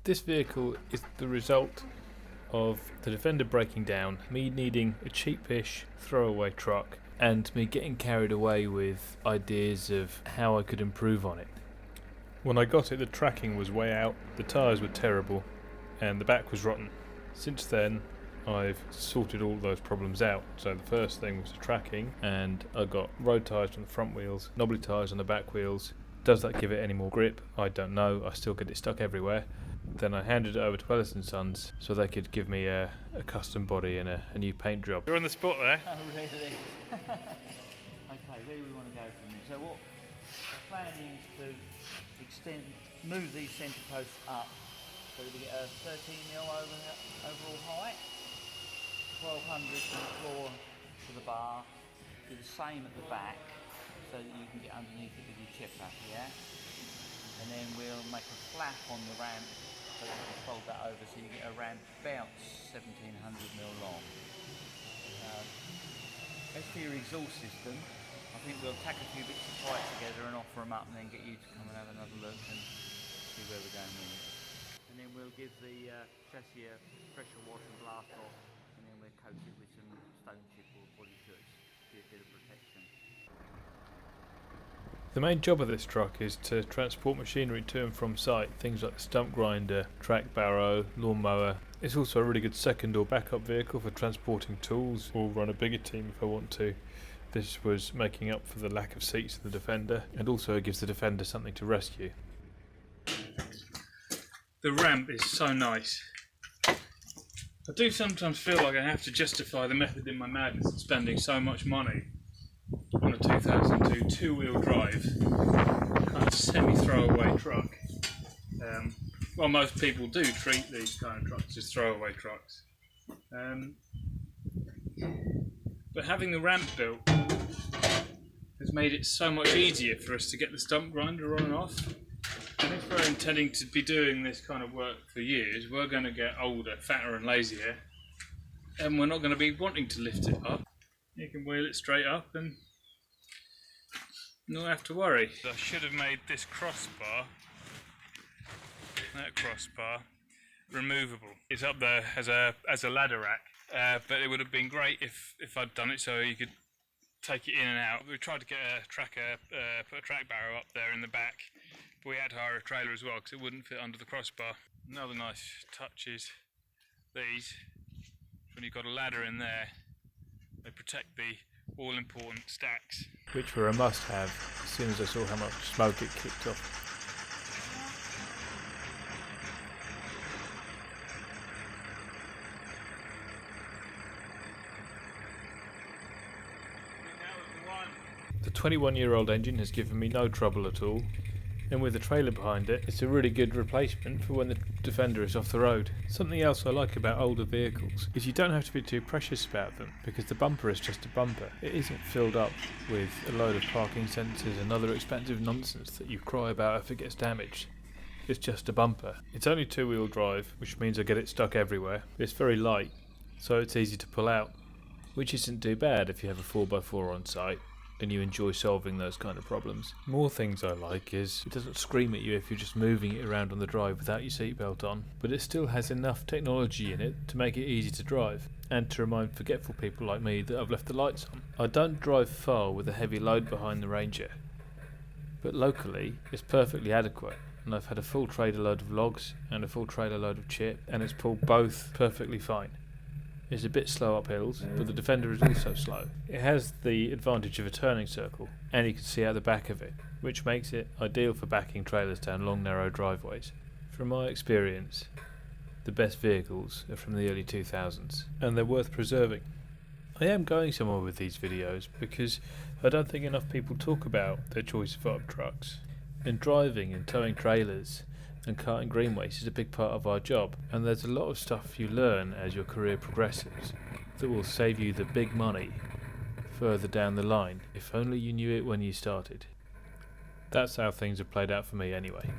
This vehicle is the result of the Defender breaking down, me needing a cheapish throwaway truck, and me getting carried away with ideas of how I could improve on it. When I got it, the tracking was way out, the tyres were terrible, and the back was rotten. Since then, I've sorted all those problems out. So the first thing was the tracking, and I got road tyres on the front wheels, knobbly tyres on the back wheels. Does that give it any more grip? I don't know. I still get it stuck everywhere. Then I handed it over to Ellis & Sons so they could give me a custom body and a new paint job. You're on the spot there. Oh, really? Okay, where do we want to go from here? So what the plan is to move these centre posts up so that we get a 13mm overall height, 1200 from the floor to the bar, do the same at the back so that you can get underneath it with your chipper, yeah? And then we'll make a flap on the ramp so that you can fold that over so you get a ramp about 1700mm long. As for your exhaust system, I think we'll tack a few bits of pipe together and offer them up and then get you to come and have another look and see where we're going with it. And then we'll give the chassis a pressure wash and blast off, and then we'll coat it with some stone chip or body shirts to give it a bit of protection. The main job of this truck is to transport machinery to and from site, things like the stump grinder, track barrow, lawnmower. It's also a really good second or backup vehicle for transporting tools or run a bigger team if I want to. This was making up for the lack of seats in the Defender, and also gives the Defender something to rescue. The ramp is so nice. I do sometimes feel like I have to justify the method in my madness of spending so much money on a 2002 two-wheel drive kind of semi-throwaway truck. Well, most people do treat these kind of trucks as throwaway trucks. But having the ramp built has made it so much easier for us to get the stump grinder on and off. And if we're intending to be doing this kind of work for years, we're going to get older, fatter and lazier, and we're not going to be wanting to lift it up. You can wheel it straight up and not have to worry. I should have made this crossbar, that crossbar, removable. It's up there as a ladder rack, but it would have been great if I'd done it so you could take it in and out. We tried to get put a track barrow up there in the back, but we had to hire a trailer as well because it wouldn't fit under the crossbar. Another nice touch is these. When you've got a ladder in there, they protect the all-important stacks, which were a must-have as soon as I saw how much smoke it kicked off. The 21-year-old engine has given me no trouble at all, and with the trailer behind it, it's a really good replacement for when the Defender is off the road. Something else I like about older vehicles is you don't have to be too precious about them, because the bumper is just a bumper. It isn't filled up with a load of parking sensors and other expensive nonsense that you cry about if it gets damaged. It's just a bumper. It's only two-wheel drive, which means I get it stuck everywhere. It's very light, so it's easy to pull out, which isn't too bad if you have a 4x4 on site and you enjoy solving those kind of problems. More things I like is it doesn't scream at you if you're just moving it around on the drive without your seatbelt on, but it still has enough technology in it to make it easy to drive and to remind forgetful people like me that I've left the lights on. I don't drive far with a heavy load behind the Ranger, but locally it's perfectly adequate, and I've had a full trailer load of logs and a full trailer load of chip, and it's pulled both perfectly fine. It's a bit slow up hills, but the Defender is also slow. It has the advantage of a turning circle, and you can see out the back of it, which makes it ideal for backing trailers down long narrow driveways. From my experience, the best vehicles are from the early 2000s, and they're worth preserving. I am going somewhere with these videos because I don't think enough people talk about their choice of up trucks. And driving and towing trailers and carting green waste is a big part of our job, and there's a lot of stuff you learn as your career progresses that will save you the big money further down the line if only you knew it when you started. That's how things have played out for me anyway.